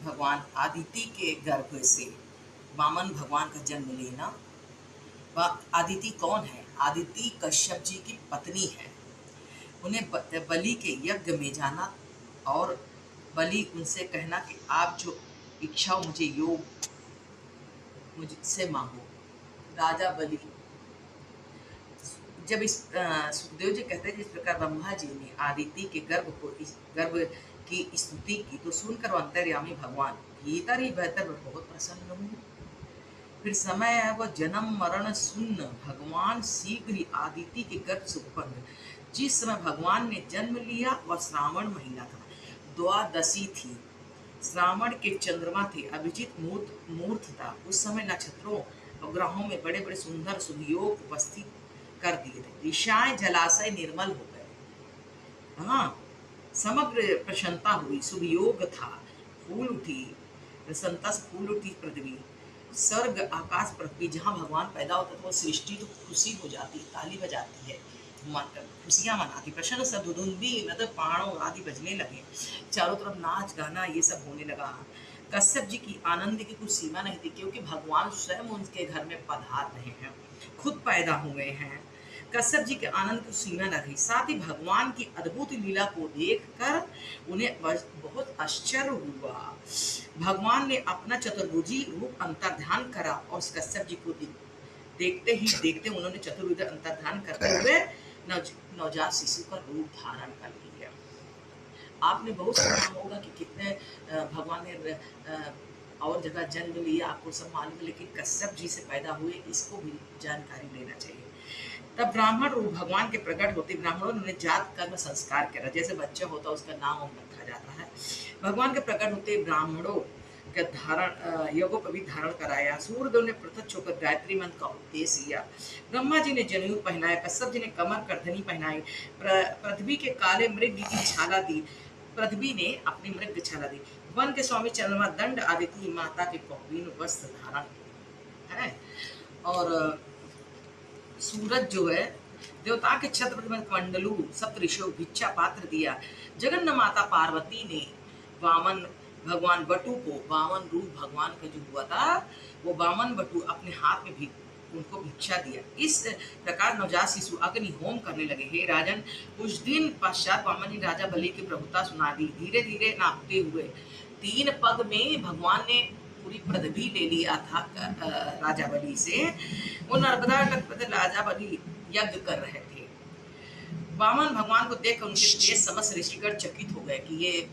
भगवान आदिति के गर्भ से वामन भगवान का जन्म लेना। वह आदिति कौन है? आदिति कश्यप जी की पत्नी है। उन्हें बलि के यज्ञ में जाना और बलि उनसे कहना कि आप जो इच्छा मुझे योग मुझसे मांगो। राजा बलि जब इस सुखदेव जी कहते हैं जिस प्रकार ब्रह्मा जी ने आदिति के गर्भ की स्तुति की तो सुनकर अंतर्यामी भगवान भीतर ही बेहतर बहुत प्रसन्न हुए। फिर समय है वह जन्म मरण सुन्न भगवान शीघ्र ही आदिति के गर्भ से उत्पन्न। जिस समय भगवान ने जन्म लिया वह श्रावण महीना था, द्वादशी थी। श्रावण के चंद्रमा थे, अभिजीत मूर्त था। उस समय नक्षत्रों और ग्रहों में बड़े बड़े सुंदर शुभ योग उपस्थित कर दिए थे। दिशाएं जलाशय निर्मल हो गए। हाँ, समग्र प्रसन्नता हुई, शुभ योग था। फूल उठी प्रसन्नता से, फूल उठी पृथ्वी, स्वर्ग आकाश पृथ्वी। जहाँ भगवान पैदा होता था वो सृष्टि तो खुशी हो जाती, ताली बजाती है, खुशियाँ मनाती, प्रसन्न सदुदुंबी मतलब पाणों आदि बजने लगे, चारों तरफ नाच गाना ये सब होने लगा। कश्यप जी की आनंद की कुछ सीमा नहीं थी, क्योंकि भगवान स्वयं उनके घर में पधार रहे हैं, खुद पैदा हुए हैं। कश्यप जी के आनंद की सीमा न रही। साथ ही भगवान की अद्भुत लीला को देखकर उन्हें बहुत आश्चर्य हुआ। भगवान ने अपना चतुर्भुजी रूप अंतर्ध्यान करा और कश्यप जी को देखते ही देखते उन्होंने चतुर्भुज अंतर्ध्यान करते हुए नवजात शिशु का रूप धारण कर लिया। आपने बहुत सुना होगा कि कितने भगवान ने और जगह जन्म लिया, आपको सब मालूम है, लेकिन कश्यप जी से पैदा हुए इसको भी जानकारी लेना चाहिए। तब ब्राह्मण रूप भगवान के प्रकट होते ब्राह्मणों ने जात कर्म संस्कार करा, जैसे बच्चा होता है उसका नाम रखा जाता है। भगवान के प्रकट होते ब्राह्मणों का धारण यज्ञोपवीत धारण कराया। सूर्यदेव ने प्रत्यक्ष होकर गायत्री मंत्र का उपदेश दिया। ब्रह्मा जी ने जनेऊ पहनाया, कश्यप जी ने कमर करधनी पहनाई, पृथ्वी के काले मृग की छाला दी, पृथ्वी ने अपनी मृग छाला दी। वन के स्वामी चंद्रमा दंड आदिति माता के कौपीन वस्त्र धारण है। और सूरज जो है देवता के छत्र में मंडलू सप्त ऋषियों भिक्षा पात्र दिया। जगन्नाथ माता पार्वती ने वामन भगवान बटु को, वामन रूप भगवान का जो हुआ था वो वामन बटु अपने हाथ में भी उनको भिक्षा दिया। इस प्रकार नवजात शिशु अग्नि होम करने लगे। हे राजन, कुछ दिन पश्चात वामन ने राजा बलि की प्रभुता सुना दी। धीरे धीरे नापते हुए 3 पग में भगवान ने पूरी पृथ्वी ले लिया था राजा बलि से। वो नर्मदा तट पर राजा बलि यज्ञ कर रहे थे। वामन भगवान को देखकर उनके तेज समस्त ऋषिगण चकित हो गए कि ये